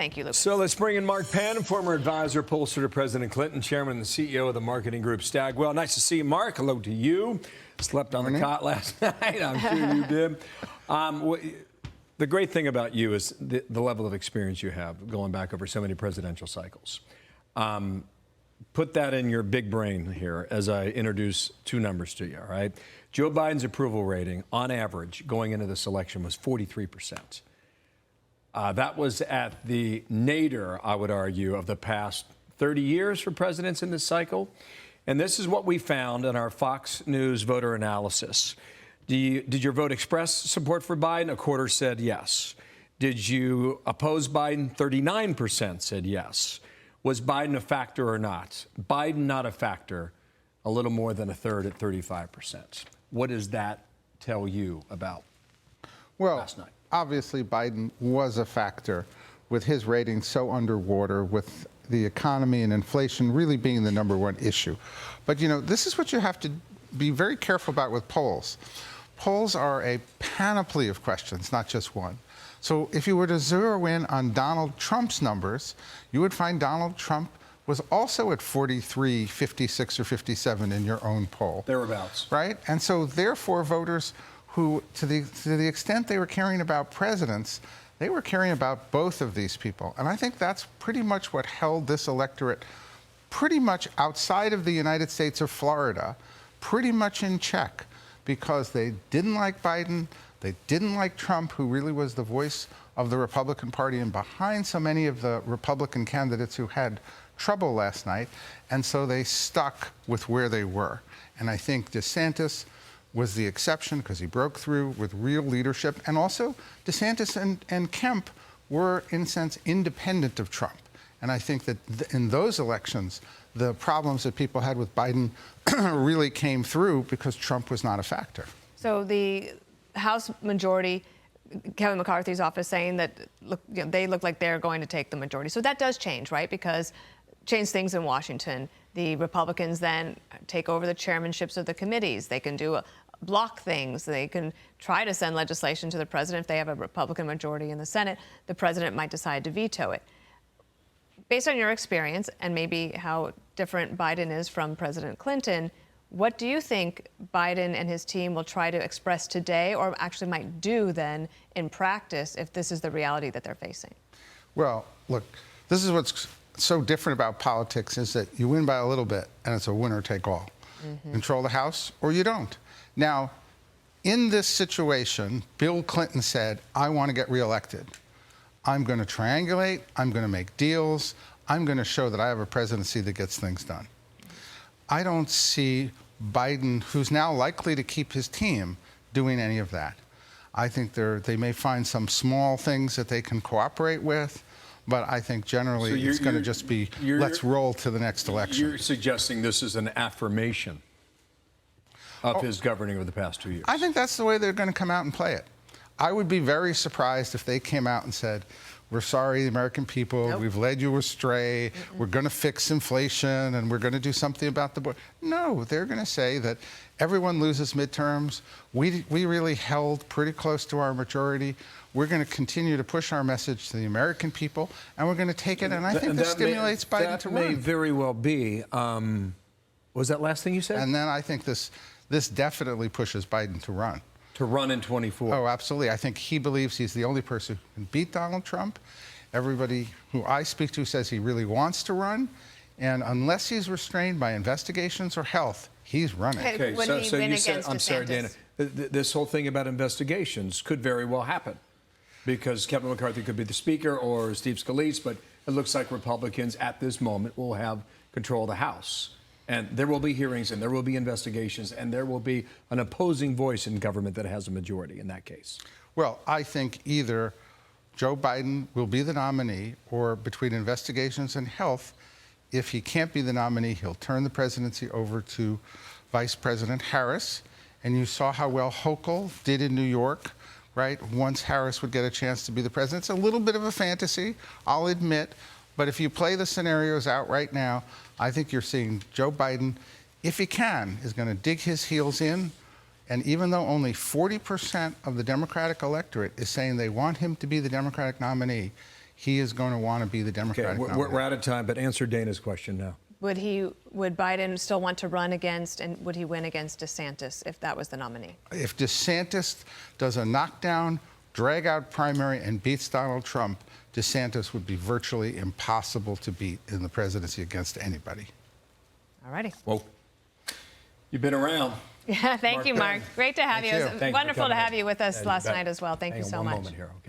Thank you, Lucas. So let's bring in Mark Penn, former advisor, pollster to President Clinton, chairman and CEO of the marketing group Stagwell. Nice to see you, Mark. Hello to you. Slept on the cot last night. I'm sure you did. The great thing about you is the level of experience you have going back over so many presidential cycles. Put that in your big brain here as I introduce two numbers to you, all right? Joe Biden's approval rating, on average, going into this election was 43%. That was at the nadir, I would argue, of the past 30 years for presidents in this cycle. And this is what we found in our Fox News voter analysis. Did your vote express support for Biden? A quarter said yes. Did you oppose Biden? 39% said yes. Was Biden a factor or not? Biden not a factor, a little more than a third at 35%. What does that tell you about last night? Obviously, Biden was a factor with his rating so underwater, with the economy and inflation really being the #1 issue. But, you know, this is what you have to be very careful about with polls. Polls are a panoply of questions, not just one. So if you were to zero in on Donald Trump's numbers, you would find Donald Trump was also at 43, 56, or 57 in your own poll. Thereabouts. Right? And so therefore voters who, to the extent they were caring about presidents, they were caring about both of these people. And I think that's pretty much what held this electorate pretty much outside of the United States of Florida, pretty much in check, because they didn't like Biden, they didn't like Trump, who really was the voice of the Republican Party and behind so many of the Republican candidates who had trouble last night, and so they stuck with where they were. And I think DeSantis was the exception because he broke through with real leadership. And also, DeSantis and Kemp were, in a sense, independent of Trump. And I think that in those elections, the problems that people had with Biden really came through because Trump was not a factor. So the House majority, Kevin McCarthy's office saying that they look like they're going to take the majority. So that does change, right? Because change things in Washington. The Republicans then take over the chairmanships of the committees. They can block things. They can try to send legislation to the president. If they have a Republican majority in the Senate, the president might decide to veto it. Based on your experience and maybe how different Biden is from President Clinton, what do you think Biden and his team will try to express today, or actually might do then in practice, if this is the reality that they're facing? Well, look, this is what's so different about politics, is that you win by a little bit and it's a winner take all. Control the House or you don't. Now, in this situation, Bill Clinton said, I want to get reelected. I'm going to triangulate, I'm going to make deals, I'm going to show that I have a presidency that gets things done. I don't see Biden, who's now likely to keep his team, doing any of that. I think they may find some small things that they can cooperate with, but I think generally it's going to just be, let's roll to the next election. You're suggesting this is an affirmation of his governing over the past 2 years. I think that's the way they're going to come out and play it. I would be very surprised if they came out and said, we're sorry, the American people, we've led you astray, we're going to fix inflation, and we're going to do something about the border. No, they're going to say that everyone loses midterms. We really held pretty close to our majority. We're going to continue to push our message to the American people, and we're going to take it. And I think this stimulates Biden to run. That may very well be. Was that last thing you said? And then I think this definitely pushes Biden to run. To run in 24. Oh, absolutely. I think he believes he's the only person who can beat Donald Trump. Everybody who I speak to says he really wants to run. And unless he's restrained by investigations or health, he's running. Okay, so you said, I'm sorry, Dana, this whole thing about investigations could very well happen because Kevin McCarthy could be the speaker or Steve Scalise, but it looks like Republicans at this moment will have control of the House. And there will be hearings, and there will be investigations, and there will be an opposing voice in government that has a majority in that case. Well, I think either Joe Biden will be the nominee, or between investigations and health, if he can't be the nominee, he'll turn the presidency over to Vice President Harris. And you saw how well Hochul did in New York, right? Once Harris would get a chance to be the president. It's a little bit of a fantasy, I'll admit. But if you play the scenarios out right now, I think you're seeing Joe Biden, if he can, is going to dig his heels in. And even though only 40% of the Democratic electorate is saying they want him to be the Democratic nominee, he is going to want to be the Okay, Democratic nominee. we're out of time, but answer Dana's question now. Would Biden still want to run against, and would he win against DeSantis if that was the nominee? If DeSantis does a knockdown, drag-out primary and beats Donald Trump, DeSantis would be virtually impossible to beat in the presidency against anybody. All righty. Well, you've been around. Yeah, thank you, Mark. Penn. Great to have Thank you. you. It was Thank you for wonderful to coming have in. you with us Yeah, you last bet. night as well. Thank Hang you on so one much. moment here, okay?